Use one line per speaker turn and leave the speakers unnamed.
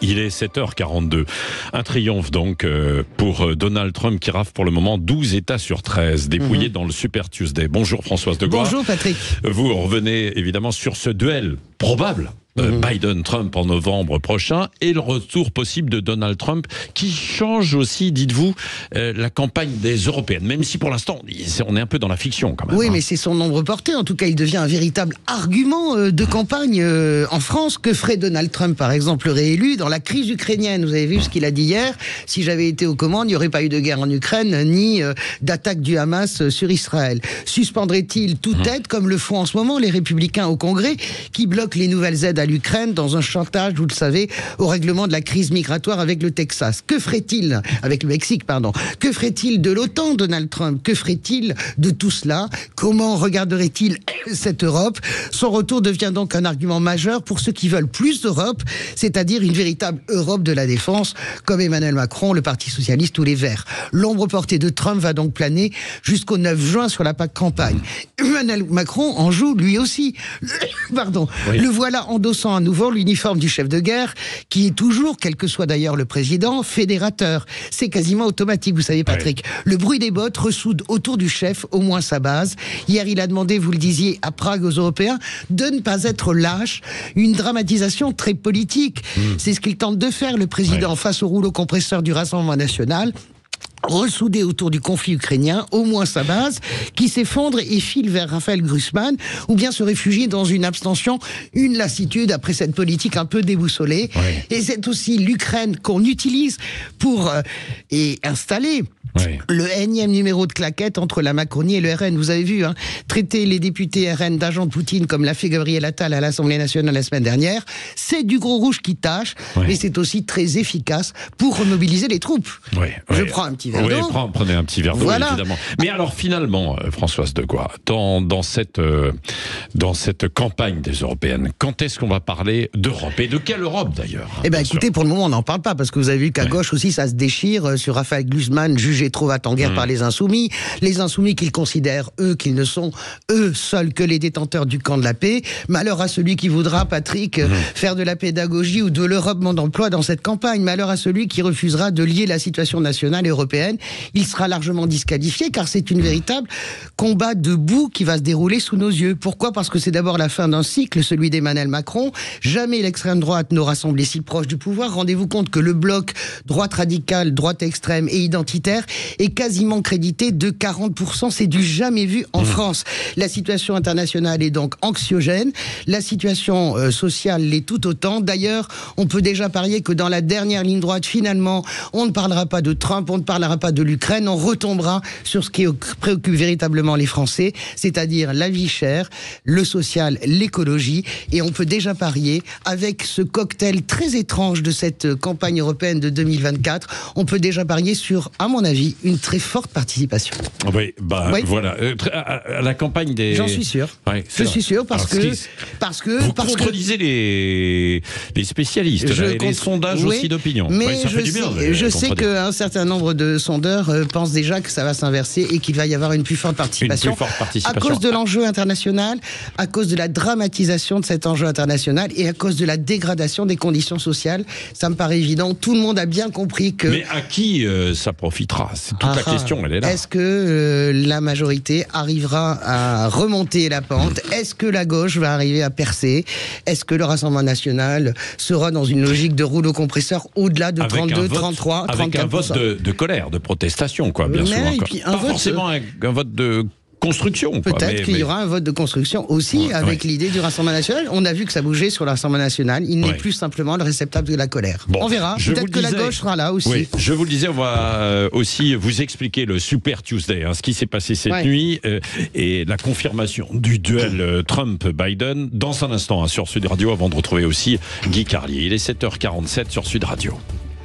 Il est 7h42. Un triomphe donc pour Donald Trump qui rafle pour le moment 12 États sur 13, dépouillés dans le Super Tuesday. Bonjour Françoise Degois.
Bonjour Patrick.
Vous revenez évidemment sur ce duel probable. Biden-Trump en novembre prochain et le retour possible de Donald Trump qui change aussi, dites-vous, la campagne des Européennes, même si pour l'instant on est un peu dans la fiction quand même.
Oui, mais c'est son nombre porté. En tout cas, il devient un véritable argument de campagne en France. Que ferait Donald Trump, par exemple, réélu dans la crise ukrainienne? Vous avez vu ce qu'il a dit hier. Si j'avais été aux commandes, il n'y aurait pas eu de guerre en Ukraine, ni d'attaque du Hamas sur Israël. Suspendrait-il toute aide, comme le font en ce moment les républicains au Congrès, qui bloquent les nouvelles aides à l'Ukraine dans un chantage, vous le savez, au règlement de la crise migratoire avec le Texas? Que ferait-il avec le Mexique, pardon? Que ferait-il de l'OTAN, Donald Trump? Que ferait-il de tout cela? Comment regarderait-il cette Europe? Son retour devient donc un argument majeur pour ceux qui veulent plus d'Europe, c'est-à-dire une véritable Europe de la défense, comme Emmanuel Macron, le Parti socialiste ou les Verts. L'ombre portée de Trump va donc planer jusqu'au 9 juin sur la campagne. Emmanuel Macron en joue lui aussi. Pardon. Oui. Le voilà endossant à nouveau l'uniforme du chef de guerre, qui est toujours, quel que soit d'ailleurs le président, fédérateur. C'est quasiment automatique, vous savez Patrick. Oui. Le bruit des bottes ressoude autour du chef au moins sa base. Hier, il a demandé, vous le disiez, à Prague aux Européens, de ne pas être lâche. Une dramatisation très politique. C'est ce qu'il tente de faire, le président, face au rouleau compresseur du Rassemblement national. Ressoudé autour du conflit ukrainien, au moins sa base, qui s'effondre et file vers Raphaël Glucksmann, ou bien se réfugier dans une abstention, une lassitude après cette politique un peu déboussolée. Oui. Et c'est aussi l'Ukraine qu'on utilise pour installer le énième numéro de claquette entre la Macronie et le RN. Vous avez vu, traiter les députés RN d'agents de Poutine, comme l'a fait Gabriel Attal à l'Assemblée nationale la semaine dernière, c'est du gros rouge qui tâche, mais c'est aussi très efficace pour remobiliser les troupes. Je prends un petit verre d'eau.
Prenez un petit verre d'eau, évidemment. Mais alors finalement, Françoise Degois, dans cette campagne des Européennes, quand est-ce qu'on va parler d'Europe? Et de quelle Europe d'ailleurs?
Eh bien écoutez, pour le moment on n'en parle pas, parce que vous avez vu qu'à gauche aussi ça se déchire sur Raphaël Glucksmann, jugé trop en guerre par les Insoumis qu'ils considèrent, eux, qu'ils ne sont, eux, seuls que les détenteurs du camp de la paix. Malheur à celui qui voudra, Patrick, faire de la pédagogie ou de l'Europe monde emploi dans cette campagne. Malheur à celui qui refusera de lier la situation nationale et européenne. Il sera largement disqualifié, car c'est une véritable combat debout qui va se dérouler sous nos yeux. Pourquoi? Parce que c'est d'abord la fin d'un cycle, celui d'Emmanuel Macron. Jamais l'extrême droite n'aura semblé si proche du pouvoir. Rendez-vous compte que le bloc droite radicale, droite extrême et identitaire est quasiment crédité de 40%. C'est du jamais vu en France. La situation internationale est donc anxiogène. La situation sociale l'est tout autant. D'ailleurs, on peut déjà parier que dans la dernière ligne droite, finalement, on ne parlera pas de Trump, on ne parlera pas de l'Ukraine, on retombera sur ce qui préoccupe véritablement les Français, c'est-à-dire la vie chère, le social, l'écologie. Et on peut déjà parier, avec ce cocktail très étrange de cette campagne européenne de 2024, on peut déjà parier sur, à mon avis, une très forte participation.
Oui, voilà. À la campagne des...
J'en suis sûr. Je suis sûr parce que
vous contredisez les spécialistes, les sondages aussi d'opinion.
Mais
ça fait du bien.
Je sais qu'un certain nombre de sondeurs pensent déjà que ça va s'inverser et qu'il va y avoir une plus forte participation. À cause de l'enjeu international, à cause de la dramatisation de cet enjeu international et à cause de la dégradation des conditions sociales. Ça me paraît évident. Tout le monde a bien compris que...
Mais à qui ça profitera? C'est toute la question, elle est là.
Est-ce que la majorité arrivera à remonter la pente? Est-ce que la gauche va arriver à percer? Est-ce que le Rassemblement national sera dans une logique de rouleau compresseur au-delà de 32, 33, 34%?
Avec un vote de colère, de protestation, quoi, bien souvent. Pas forcément un vote de construction.
Peut-être qu'il y aura un vote de construction aussi avec l'idée du Rassemblement national. On a vu que ça bougeait sur le Rassemblement national. Il n'est plus simplement le réceptacle de la colère. Bon, on verra. Peut-être que la gauche sera là aussi.
Oui, je vous le disais, on va aussi vous expliquer le Super Tuesday, ce qui s'est passé cette nuit et la confirmation du duel Trump-Biden dans un instant sur Sud Radio, avant de retrouver aussi Guy Carlier. Il est 7h47 sur Sud Radio.